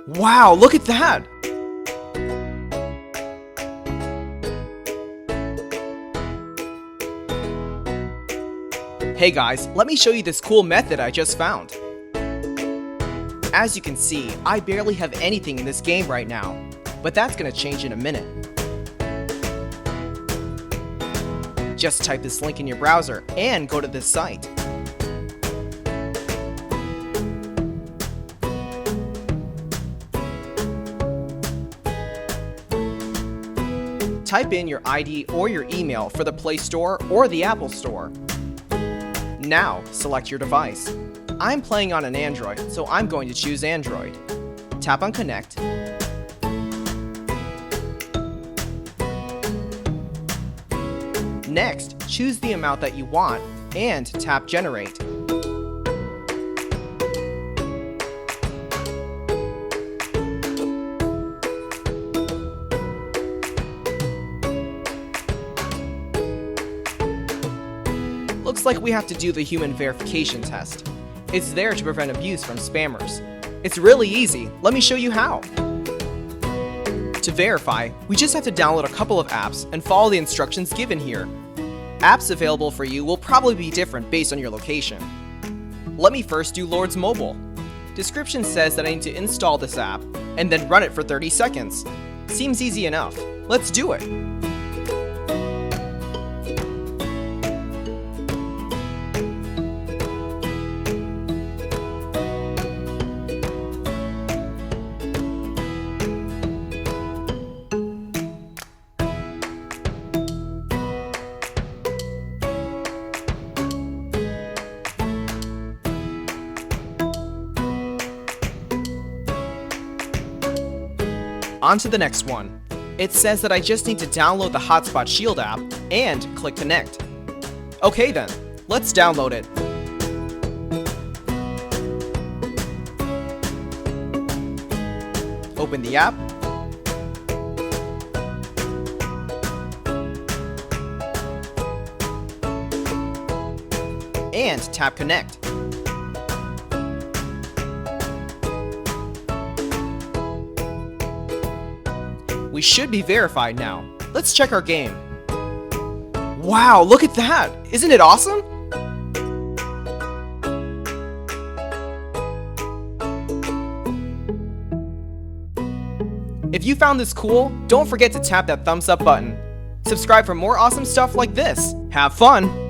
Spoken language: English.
Wow, look at that! Hey guys, let me show you this cool method I just found. As you can see, I barely have anything in this game right now, but that's gonna change in a minute. Just type this link in your browser and go to this site. Type in your ID or your email for the Play Store or the Apple Store. Now, select your device. I'm playing on an Android, so I'm going to choose Android. Tap on Connect. Next, choose the amount that you want and tap Generate. Looks like we have to do the human verification test. It's there to prevent abuse from spammers. It's really easy. Let me show you how. To verify, we just have to download a couple of apps and follow the instructions given here. Apps available for you will probably be different based on your location. Let me first do Lord's Mobile. Description says that I need to install this app and then run it for 30 seconds. Seems easy enough. Let's do it. On to the next one. It says that I just need to download the Hotspot Shield app and click Connect. Okay then, let's download it. Open the app. And tap Connect. We should be verified now. Let's check our game. Wow, look at that! Isn't it awesome? If you found this cool, don't forget to tap that thumbs up button. Subscribe for more awesome stuff like this. Have fun!